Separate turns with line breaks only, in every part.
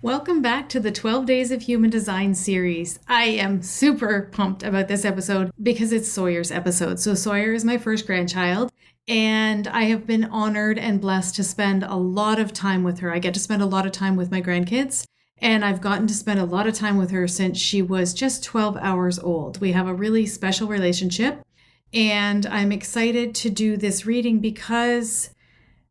Welcome back to the 12 Days of Human Design series. I am super pumped about this episode because it's Sawyer's episode. So Sawyer is my first grandchild, and I have been honored and blessed to spend a lot of time with her. I get to spend a lot of time with my grandkids, and I've gotten to spend a lot of time with her since she was just 12 hours old. We have a really special relationship, and I'm excited to do this reading because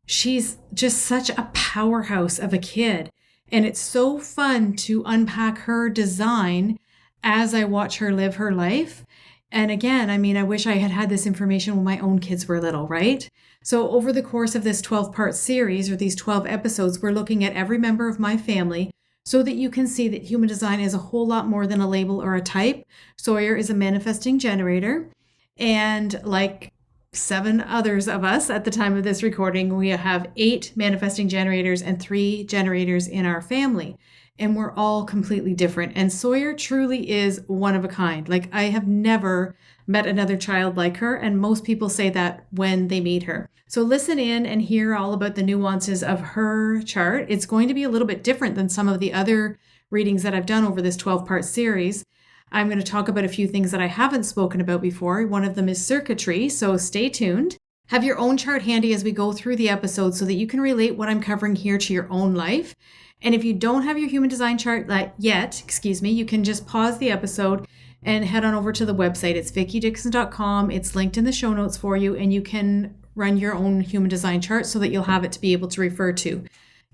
she's just such a powerhouse of a kid. And it's so fun to unpack her design as I watch her live her life. And again, I wish I had had this information when my own kids were little, right? So over the course of this 12-part series, or these 12 episodes, we're looking at every member of my family so that you can see that human design is a whole lot more than a label or a type. Sawyer is a manifesting generator. And like 7 others of us at the time of this recording, we have 8 manifesting generators and 3 generators in our family. And we're all completely different. And Sawyer truly is one of a kind. Like, I have never met another child like her. And most people say that when they meet her. So listen in and hear all about the nuances of her chart. It's going to be a little bit different than some of the other readings that I've done over this 12-part series. I'm going to talk about a few things that I haven't spoken about before. One of them is circuitry, so stay tuned. Have your own chart handy as we go through the episode so that you can relate what I'm covering here to your own life. And if you don't have your human design chart yet, you can just pause the episode and head on over to the website. It's vickydixon.com. It's linked in the show notes for you, and you can run your own human design chart so that you'll have it to be able to refer to.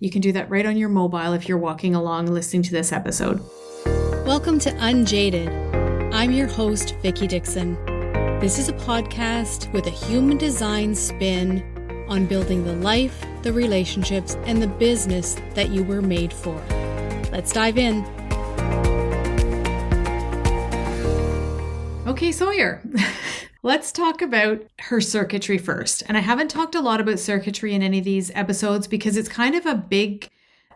You can do that right on your mobile if you're walking along listening to this episode.
Welcome to Unjaded. I'm your host, Vicky Dixon. This is a podcast with a human design spin on building the life, the relationships, and the business that you were made for. Let's dive in.
Okay, Sawyer, let's talk about her circuitry first. And I haven't talked a lot about circuitry in any of these episodes because it's kind of a big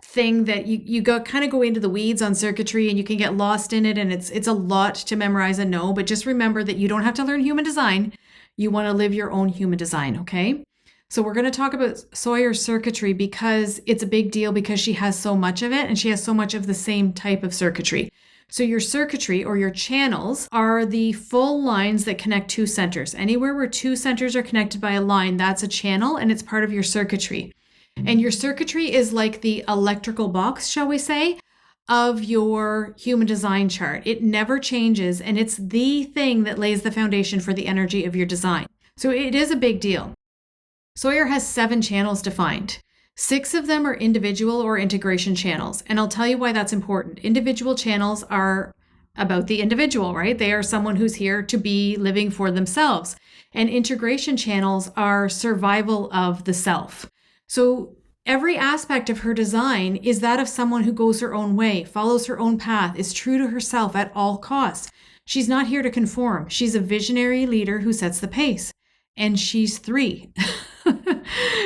thing that you go into the weeds on circuitry, and you can get lost in it, and it's a lot to memorize and know. But just remember that you don't have to learn human design. You want to live your own human design, okay? So we're going to talk about Sawyer's circuitry because it's a big deal because she has so much of it, and she has so much of the same type of circuitry. So your circuitry, or your channels, are the full lines that connect 2 centers. Anywhere where 2 centers are connected by a line, that's a channel, and it's part of your circuitry. And your circuitry is like the electrical box, shall we say, of your human design chart. It never changes, and it's the thing that lays the foundation for the energy of your design. So it is a big deal. Sawyer has 7 channels defined. 6 of them are individual or integration channels, and I'll tell you why that's important. Individual channels are about the individual, right? They are someone who's here to be living for themselves. And integration channels are survival of the self. So every aspect of her design is that of someone who goes her own way, follows her own path, is true to herself at all costs. She's not here to conform. She's a visionary leader who sets the pace. And she's 3.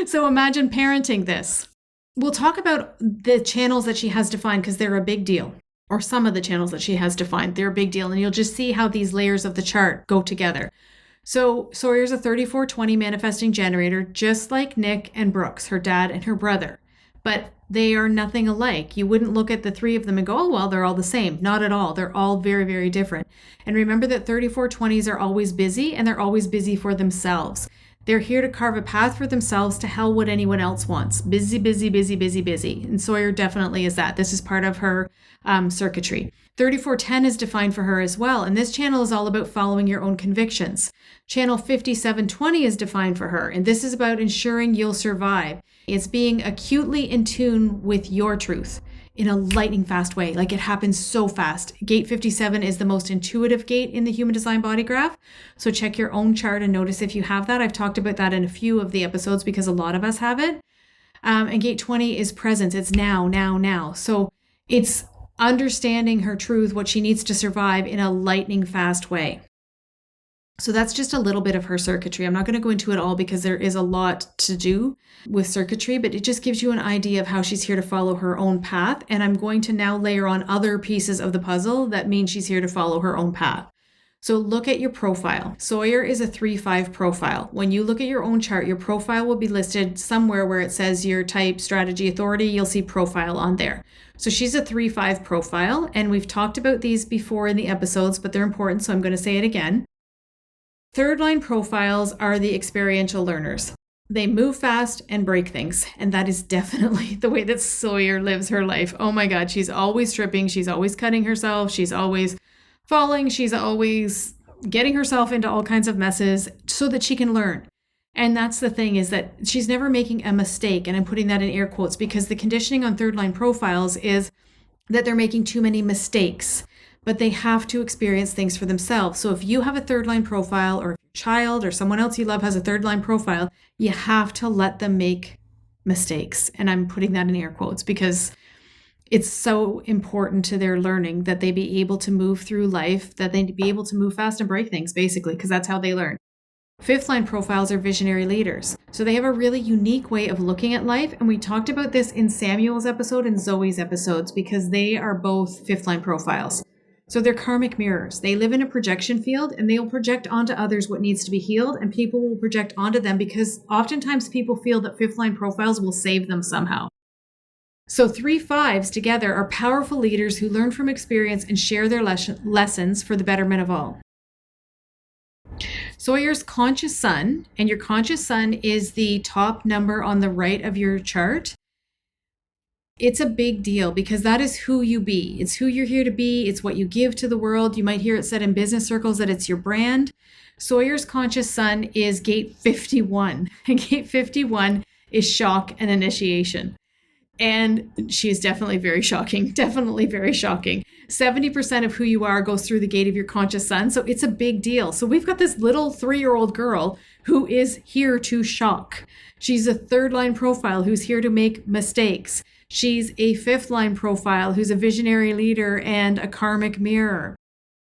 So imagine parenting this. We'll talk about the channels that she has defined because they're a big deal. Or some of the channels that she has defined. They're a big deal. And you'll just see how these layers of the chart go together. So Sawyer's a 3420 manifesting generator, just like Nick and Brooks, her dad and her brother. But they are nothing alike. You wouldn't look at the 3 of them and go, oh, well, they're all the same. Not at all. They're all very, very different. And remember that 3420s are always busy, and they're always busy for themselves. They're here to carve a path for themselves to hell what anyone else wants. Busy, busy, busy, busy, busy. And Sawyer definitely is that. This is part of her circuitry. 3410 is defined for her as well. And this channel is all about following your own convictions. Channel 5720 is defined for her. And this is about ensuring you'll survive. It's being acutely in tune with your truth in a lightning fast way. Like, it happens so fast. Gate 57 is the most intuitive gate in the human design body graph. So check your own chart and notice if you have that. I've talked about that in a few of the episodes because a lot of us have it. And gate 20 is presence. It's now, now, now. So it's understanding her truth, what she needs to survive in a lightning fast way. So that's just a little bit of her circuitry. I'm not going to go into it all because there is a lot to do with circuitry, but it just gives you an idea of how she's here to follow her own path. And I'm going to now layer on other pieces of the puzzle that mean she's here to follow her own path. So look at your profile. Sawyer is a 3-5 profile. When you look at your own chart, your profile will be listed somewhere where it says your type, strategy, authority. You'll see profile on there. So she's a 3-5 profile, and we've talked about these before in the episodes, but they're important, so I'm going to say it again. Third line profiles are the experiential learners. They move fast and break things, and that is definitely the way that Sawyer lives her life. Oh my God, she's always tripping, she's always cutting herself, she's always falling, she's always getting herself into all kinds of messes so that she can learn. And that's the thing, is that she's never making a mistake, and I'm putting that in air quotes because the conditioning on third line profiles is that they're making too many mistakes, but they have to experience things for themselves. So if you have a third line profile, or if your child or someone else you love has a third line profile, you have to let them make mistakes. And I'm putting that in air quotes because it's so important to their learning that they be able to move through life, that they be able to move fast and break things, basically, because that's how they learn. Fifth line profiles are visionary leaders. So they have a really unique way of looking at life. And we talked about this in Samuel's episode and Zoe's episodes because they are both fifth line profiles. So they're karmic mirrors. They live in a projection field, and they'll project onto others what needs to be healed, and people will project onto them because oftentimes people feel that fifth line profiles will save them somehow. So 3-5s together are powerful leaders who learn from experience and share their lessons for the betterment of all. Sawyer's conscious sun, and your conscious sun is the top number on the right of your chart. It's a big deal because that is who you be. It's who you're here to be. It's what you give to the world. You might hear it said in business circles that it's your brand. Sawyer's conscious sun is gate 51. And gate 51 is shock and initiation. And she is definitely very shocking. Definitely very shocking. 70% of who you are goes through the gate of your conscious sun. So it's a big deal. So we've got this little 3-year-old girl who is here to shock. She's a third line profile who's here to make mistakes. She's a fifth line profile who's a visionary leader and a karmic mirror.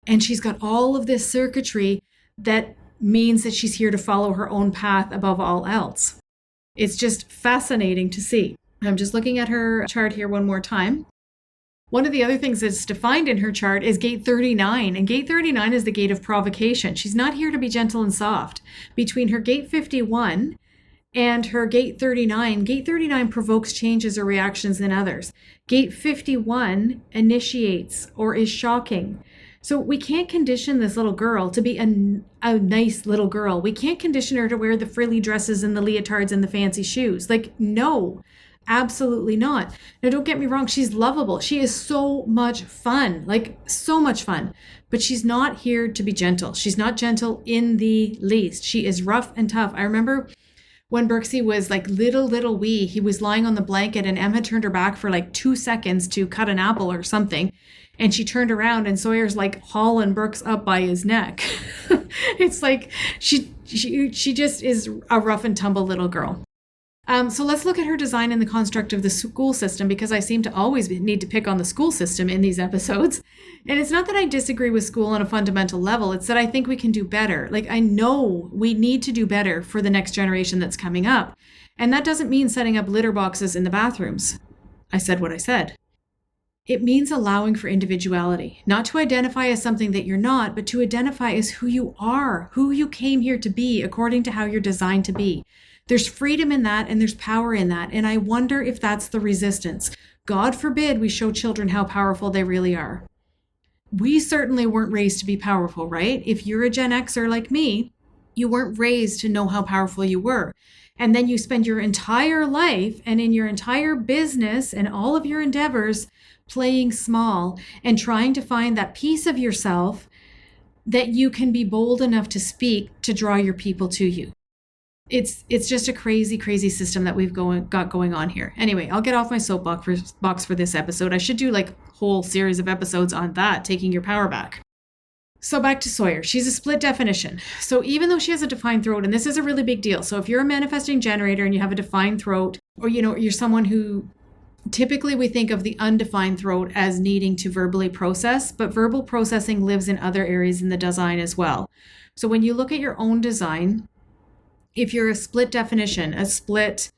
And she's got all of this circuitry that means that she's here to follow her own path above all else. It's just fascinating to see. I'm just looking at her chart here one more time. One of the other things that's defined in her chart is gate 39, and gate 39 is the gate of provocation. She's not here to be gentle and soft. Between her gate 51 and her gate 39 provokes changes or reactions in others. Gate 51 initiates or is shocking. So we can't condition this little girl to be a nice little girl. We can't condition her to wear the frilly dresses and the leotards and the fancy shoes. Like, no. Absolutely not. Now, don't get me wrong. She's lovable. She is so much fun, like so much fun, but she's not here to be gentle. She's not gentle in the least. She is rough and tough. I remember when Berksy was like little wee, he was lying on the blanket and Em had turned her back for like 2 seconds to cut an apple or something. And she turned around and Sawyer's like hauling Brooks up by his neck. It's like she just is a rough and tumble little girl. So let's look at her design in the construct of the school system, because I seem to always need to pick on the school system in these episodes. And it's not that I disagree with school on a fundamental level. It's that I think we can do better. Like, I know we need to do better for the next generation that's coming up. And that doesn't mean setting up litter boxes in the bathrooms. I said what I said. It means allowing for individuality, not to identify as something that you're not, but to identify as who you are, who you came here to be according to how you're designed to be. There's freedom in that and there's power in that. And I wonder if that's the resistance. God forbid we show children how powerful they really are. We certainly weren't raised to be powerful, right? If you're a Gen Xer like me, you weren't raised to know how powerful you were. And then you spend your entire life and in your entire business and all of your endeavors playing small and trying to find that piece of yourself that you can be bold enough to speak to draw your people to you. It's just a crazy system that we've got going on here. Anyway, I'll get off my soapbox for this episode. I should do like a whole series of episodes on that, taking your power back. So back to Sawyer. She's a split definition. So even though she has a defined throat, and this is a really big deal. So if you're a manifesting generator and you have a defined throat, or you're someone who typically we think of the undefined throat as needing to verbally process, but verbal processing lives in other areas in the design as well. So when you look at your own design, if you're a split definition, a split,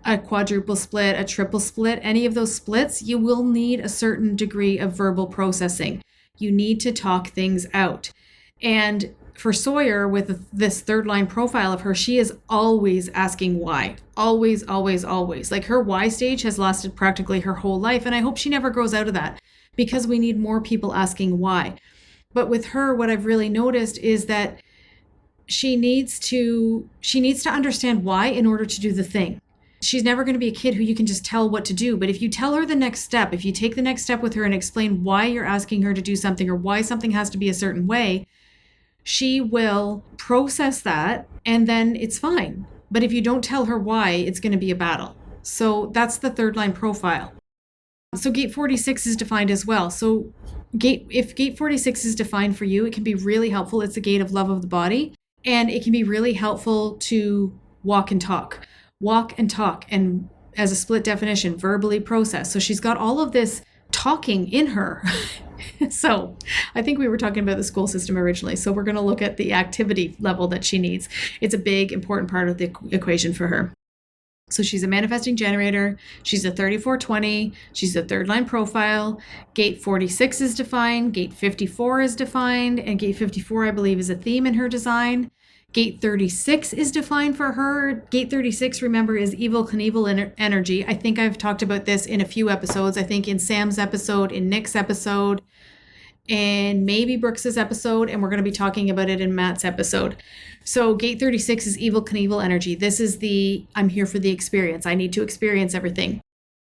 a quadruple split, a triple split, any of those splits, you will need a certain degree of verbal processing. You need to talk things out. And for Sawyer, with this third line profile of her, she is always asking why. Always, always, always. Like her why stage has lasted practically her whole life. And I hope she never grows out of that, because we need more people asking why. But with her, what I've really noticed is that she needs to understand why in order to do the thing. She's never going to be a kid who you can just tell what to do. But if you tell her the next step, if you take the next step with her and explain why you're asking her to do something or why something has to be a certain way, she will process that and then it's fine. But if you don't tell her why, it's going to be a battle. So that's the third line profile. So gate 46 is defined as well. So if gate 46 is defined for you, it can be really helpful. It's a gate of love of the body. And it can be really helpful to walk and talk. Walk and talk, and as a split definition, verbally process. So she's got all of this talking in her. So I think we were talking about the school system originally. So we're going to look at the activity level that she needs. It's a big, important part of the equation for her. So she's a manifesting generator. She's a 3420. She's a third line profile. Gate 46 is defined. Gate 54 is defined. And gate 54, I believe, is a theme in her design. Gate 36 is defined for her. Gate 36, remember, is Evel Knievel energy. I think I've talked about this in a few episodes. I think in Sam's episode, in Nick's episode, and maybe Brooks's episode, and we're going to be talking about it in Matt's episode. So gate 36 is Evel Knievel energy. This is the I'm here for the experience. I need to experience everything.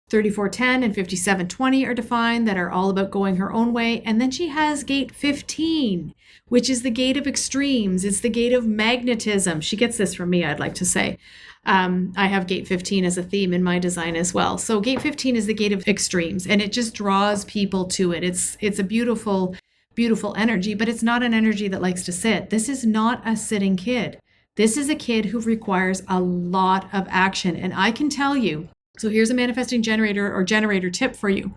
3410 and 5720 are defined, that are all about going her own way. And then she has gate 15, which is the gate of extremes. It's the gate of magnetism. She gets this from me, I'd like to say. I have gate 15 as a theme in my design as well. So gate 15 is the gate of extremes, and it just draws people to it. It's a beautiful, beautiful energy, but it's not an energy that likes to sit. This is not a sitting kid. This is a kid who requires a lot of action. And I can tell you, so here's a manifesting generator or generator tip for you.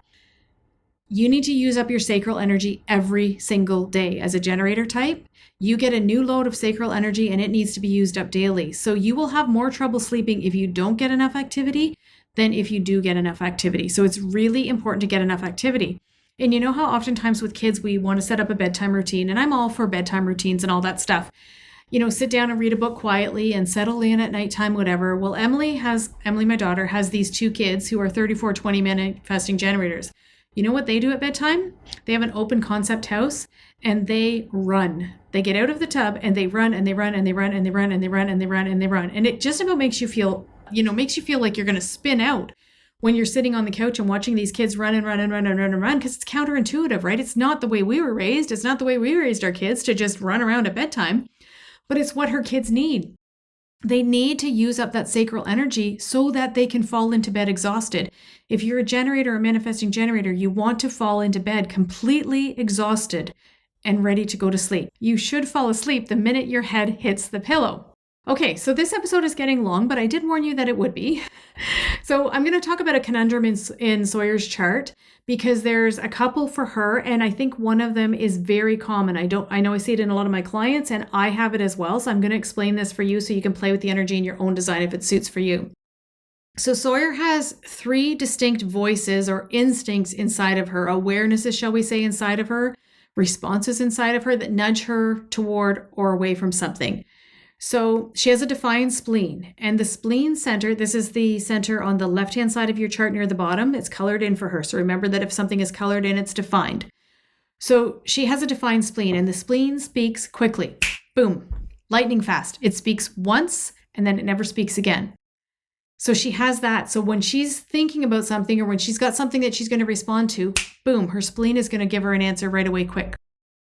You need to use up your sacral energy every single day. As a generator type, you get a new load of sacral energy and it needs to be used up daily. So you will have more trouble sleeping if you don't get enough activity than if you do get enough activity. So it's really important to get enough activity. And you know how oftentimes with kids, we want to set up a bedtime routine, and I'm all for bedtime routines and all that stuff. You know, sit down and read a book quietly and settle in at nighttime, whatever. Well, Emily, my daughter, has these two kids who are 3420 manifesting generators. You know what they do at bedtime? They have an open concept house and they run. They get out of the tub and they run and they run and they run and they run and they run and they run and they run. And it just about makes you feel like you're going to spin out when you're sitting on the couch and watching these kids run and run and run and run and run, because it's counterintuitive, right? It's not the way we were raised. It's not the way we raised our kids to just run around at bedtime. But it's what her kids need. They need to use up that sacral energy so that they can fall into bed exhausted. If you're a generator or manifesting generator, you want to fall into bed completely exhausted and ready to go to sleep. You should fall asleep the minute your head hits the pillow. Okay, so this episode is getting long, but I did warn you that it would be. So I'm going to talk about a conundrum in Sawyer's chart, because there's a couple for her, and I think one of them is very common. I know I see it in a lot of my clients, and I have it as well. So I'm going to explain this for you so you can play with the energy in your own design if it suits for you. So Sawyer has 3 distinct voices or instincts inside of her, awarenesses, shall we say, inside of her, responses inside of her that nudge her toward or away from something. So she has a defined spleen, and the spleen center, this is the center on the left-hand side of your chart near the bottom. It's colored in for her. So remember that if something is colored in, it's defined. So she has a defined spleen, and the spleen speaks quickly. Boom, lightning fast. It speaks once and then it never speaks again. So she has that. So when she's thinking about something or when she's got something that she's going to respond to, boom, her spleen is going to give her an answer right away quick.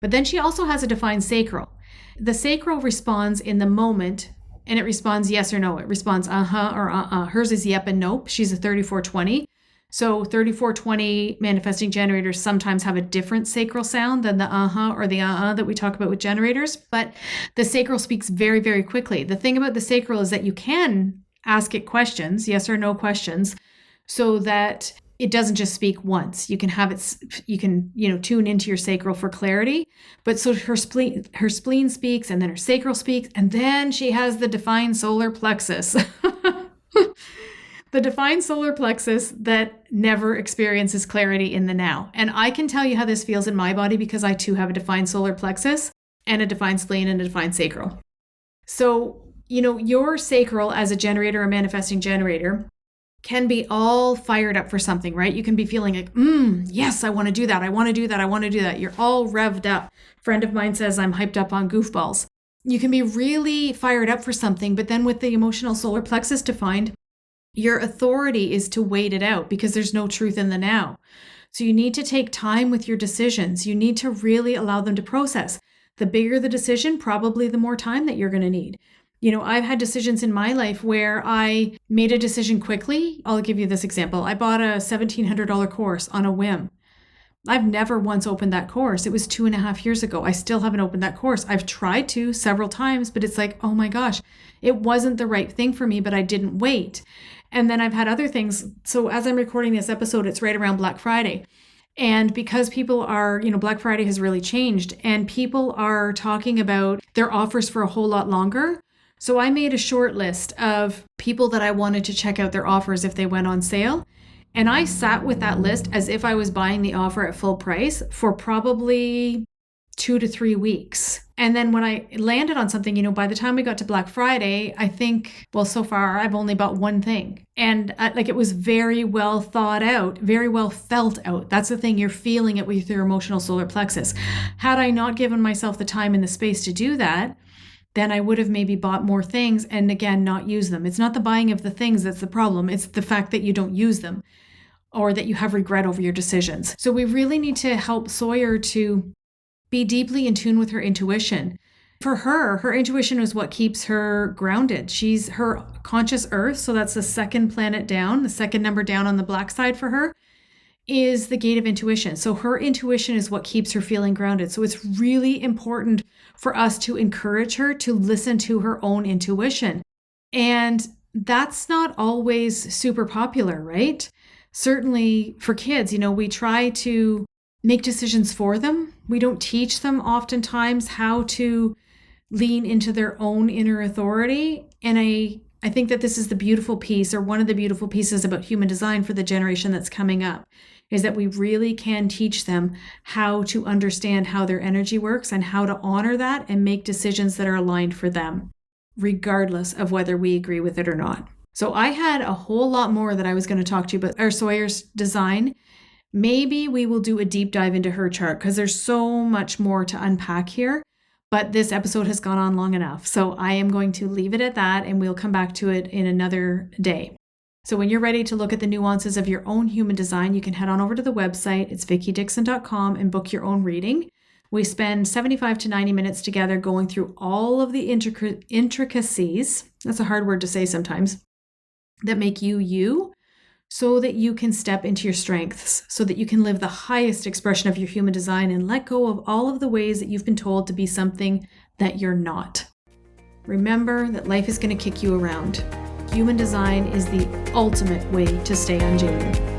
But then she also has a defined sacral. The sacral responds in the moment, and it responds yes or no. It responds uh-huh or uh-uh. Hers is yep and nope. She's a 3420. So 3420 manifesting generators sometimes have a different sacral sound than the uh-huh or the uh-uh that we talk about with generators. But the sacral speaks very, very quickly. The thing about the sacral is that you can ask it questions, yes or no questions, so that it doesn't just speak once. You can have it, tune into your sacral for clarity. But so her spleen speaks, and then her sacral speaks, and then she has the defined solar plexus. The defined solar plexus that never experiences clarity in the now. And I can tell you how this feels in my body because I too have a defined solar plexus. and a defined spleen and a defined sacral. So, your sacral as a generator, a manifesting generator, can be all fired up for something, right? You can be feeling like, yes, I want to do that. I want to do that. I want to do that. You're all revved up. A friend of mine says I'm hyped up on goofballs. You can be really fired up for something, but then with the emotional solar plexus defined, your authority is to wait it out because there's no truth in the now. So you need to take time with your decisions. You need to really allow them to process. The bigger the decision, probably the more time that you're going to need. I've had decisions in my life where I made a decision quickly. I'll give you this example. I bought a $1,700 course on a whim. I've never once opened that course. It was 2.5 years ago. I still haven't opened that course. I've tried to several times, but it's like, oh my gosh, it wasn't the right thing for me, but I didn't wait. And then I've had other things. So as I'm recording this episode, it's right around Black Friday. And because people are, Black Friday has really changed and people are talking about their offers for a whole lot longer. So I made a short list of people that I wanted to check out their offers if they went on sale. And I sat with that list as if I was buying the offer at full price for probably 2 to 3 weeks. And then when I landed on something, by the time we got to Black Friday, I think, so far I've only bought one thing. And it was very well thought out, very well felt out. That's the thing, you're feeling it with your emotional solar plexus. Had I not given myself the time and the space to do that, then I would have maybe bought more things and again, not use them. It's not the buying of the things that's the problem. It's the fact that you don't use them or that you have regret over your decisions. So we really need to help Sawyer to be deeply in tune with her intuition. For her intuition is what keeps her grounded. She's her conscious earth. So that's the second planet down, the second number down on the black side for her is the gate of intuition. So her intuition is what keeps her feeling grounded. So it's really important for us to encourage her to listen to her own intuition. And that's not always super popular, right? Certainly for kids, we try to make decisions for them. We don't teach them oftentimes how to lean into their own inner authority. And I think that this is the beautiful piece, or one of the beautiful pieces about human design for the generation that's coming up, is that we really can teach them how to understand how their energy works and how to honor that and make decisions that are aligned for them, regardless of whether we agree with it or not. So I had a whole lot more that I was going to talk to you about our Sawyer's design. Maybe we will do a deep dive into her chart because there's so much more to unpack here. But this episode has gone on long enough. So I am going to leave it at that and we'll come back to it in another day. So when you're ready to look at the nuances of your own human design, you can head on over to the website. It's vickydixon.com and book your own reading. We spend 75 to 90 minutes together going through all of the intricacies, that's a hard word to say sometimes, that make you you, so that you can step into your strengths, so that you can live the highest expression of your human design and let go of all of the ways that you've been told to be something that you're not. Remember that life is going to kick you around. Human design is the ultimate way to stay unjaded.